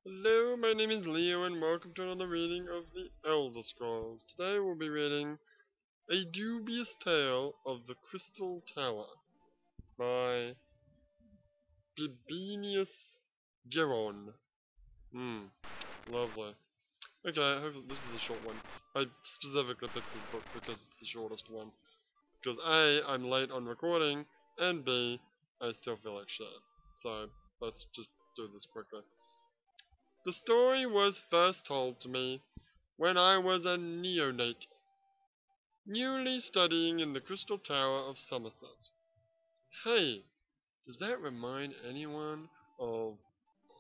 Hello, my name is Leo and welcome to another reading of the Elder Scrolls. Today we'll be reading A Dubious Tale of the Crystal Tower by Bibenius Geron. Lovely. Okay, hopefully this is a short one. I specifically picked this book because it's the shortest one. Because A, I'm late on recording, and B, I still feel like shit. So, let's just do this quickly. The story was first told to me when I was a neonate, newly studying in the Crystal Tower of Somerset. Hey, does that remind anyone of,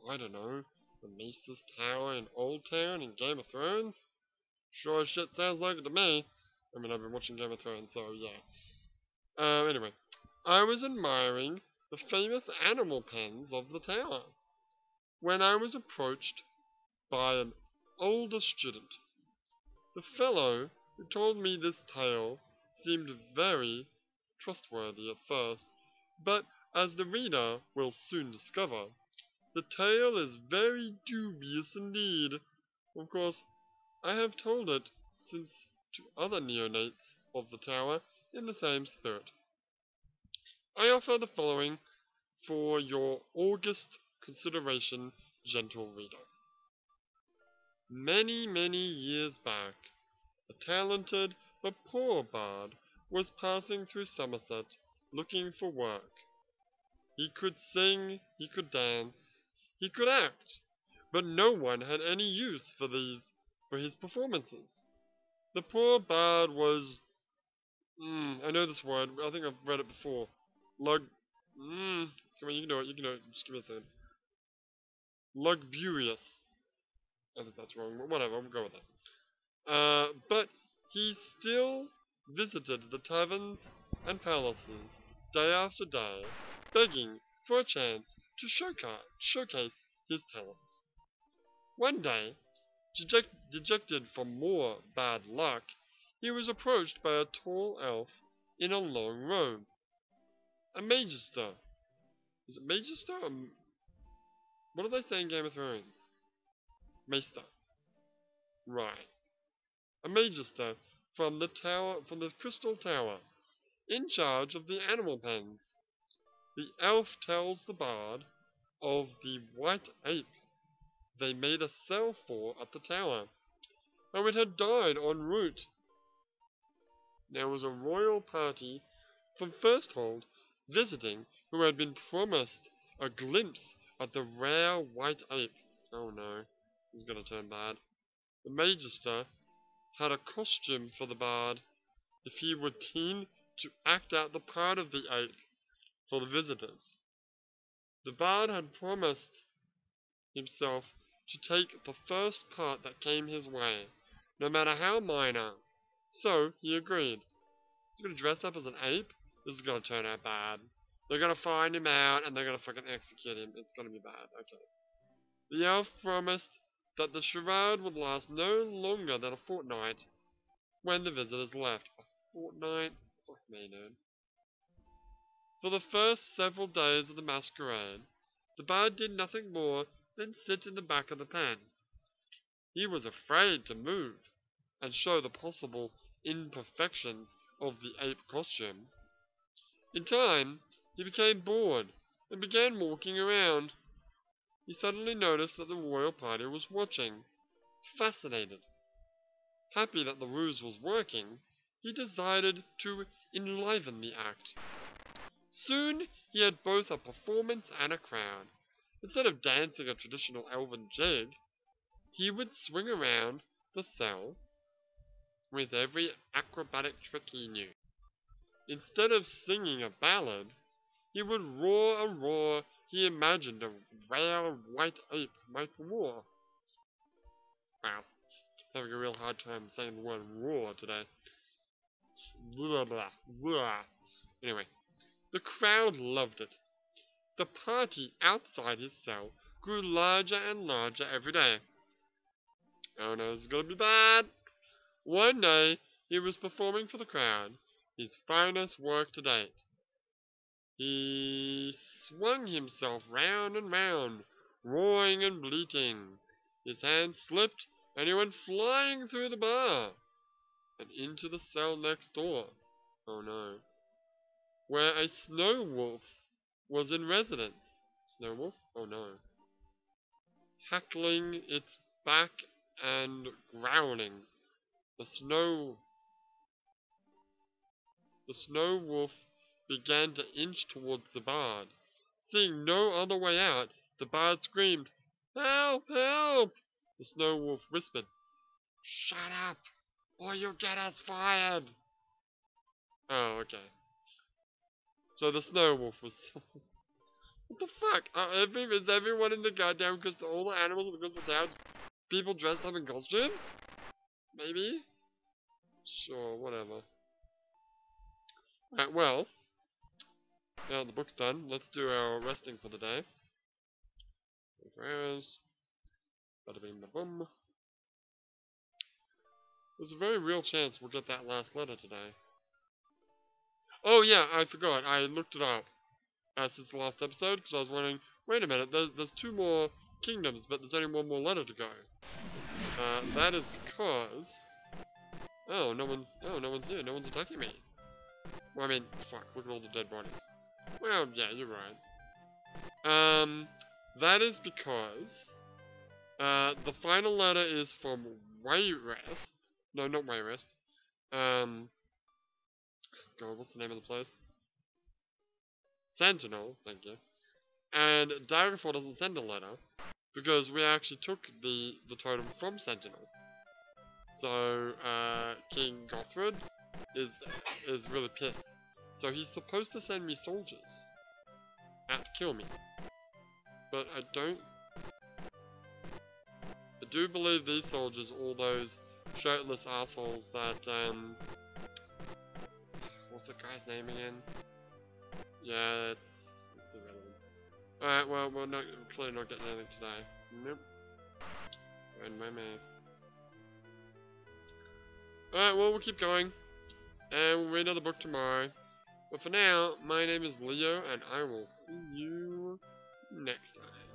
I don't know, the Mace's Tower in Old Town in Game of Thrones? Sure as shit sounds like it to me. I mean, I've been watching Game of Thrones, so yeah. Anyway, I was admiring the famous animal pens of the tower when I was approached by an older student. The fellow who told me this tale seemed very trustworthy at first, but as the reader will soon discover, the tale is very dubious indeed. Of course, I have told it since to other neonates of the tower in the same spirit. I offer the following for your august consideration, gentle reader. Many, many years back, a talented but poor bard was passing through Somerset looking for work. He could sing, he could dance, he could act, but no one had any use for his performances. The poor bard was, I know this word, I think I've read it before. Lug, come on, you can know it, just give me a second. Lugubrious. I think that's wrong, but whatever, I'll go with that. But he still visited the taverns and palaces day after day, begging for a chance to showcase his talents. One day, dejected from more bad luck, he was approached by a tall elf in a long robe. A magister. Is it magister or... What do they say in Game of Thrones? Maester. Right. A magister from the Crystal Tower, in charge of the animal pens. The elf tells the bard of the white ape they made a sale for at the tower, how it had died en route. There was a royal party from Firsthold visiting who had been promised a glimpse at the rare white ape. Oh no, it's gonna turn bad. The magister had a costume for the bard if he were keen to act out the part of the ape for the visitors. The bard had promised himself to take the first part that came his way, no matter how minor. So he agreed. He's gonna dress up as an ape? This is gonna turn out bad. They're gonna find him out and they're gonna fucking execute him. It's gonna be bad. Okay. The elf promised that the charade would last no longer than a fortnight when the visitors left. A fortnight? Fuck me, dude. For the first several days of the masquerade, the bard did nothing more than sit in the back of the pen. He was afraid to move and show the possible imperfections of the ape costume. In time, he became bored and began walking around. He suddenly noticed that the royal party was watching, fascinated. Happy that the ruse was working, he decided to enliven the act. Soon he had both a performance and a crowd. Instead of dancing a traditional elven jig, he would swing around the cell with every acrobatic trick he knew. Instead of singing a ballad, he would roar a roar he imagined a rare white ape might roar. Wow, having a real hard time saying the word roar today. Blah, blah, blah. Anyway, the crowd loved it. The party outside his cell grew larger and larger every day. Oh no, this is gonna be bad. One day, he was performing for the crowd his finest work to date. He swung himself round and round, roaring and bleating. His hand slipped, and he went flying through the bar and into the cell next door. Oh no. Where a snow wolf was in residence. Snow wolf? Oh no. Hackling its back and growling. The snow wolf began to inch towards the bard. Seeing no other way out, the bard screamed, "Help! Help!" The snow wolf whispered, "Shut up, or you'll get us fired!" Oh, okay. So the snow wolf was... What the fuck? Is everyone in the goddamn crystal... All the animals in the crystal town just people dressed up in costumes? Maybe? Sure, whatever. Right, well... Now the book's done, let's do our resting for the day. Prayers. Bada bing bada boom. There's a very real chance we'll get that last letter today. Oh yeah, I forgot. I looked it up since the last episode because I was wondering. Wait a minute. There's 2 more kingdoms, but there's only 1 more letter to go. That is because. Oh, no one's here. No one's attacking me. Well, I mean, fuck. Look at all the dead bodies. Well, yeah, you're right. That is because the final letter is from Wayrest. No, not Wayrest. God, what's the name of the place? Sentinel, thank you. And Daggerfall doesn't send a letter because we actually took the totem from Sentinel. So King Gothred is really pissed. So he's supposed to send me soldiers out to kill me, but I do believe these soldiers, all those shirtless assholes that what's the guy's name again? Yeah, it's irrelevant. Alright, well, we're clearly not getting anything today. Nope. And my man. Alright, well, we'll keep going. And we'll read another book tomorrow. But for now, my name is Leo, and I will see you next time.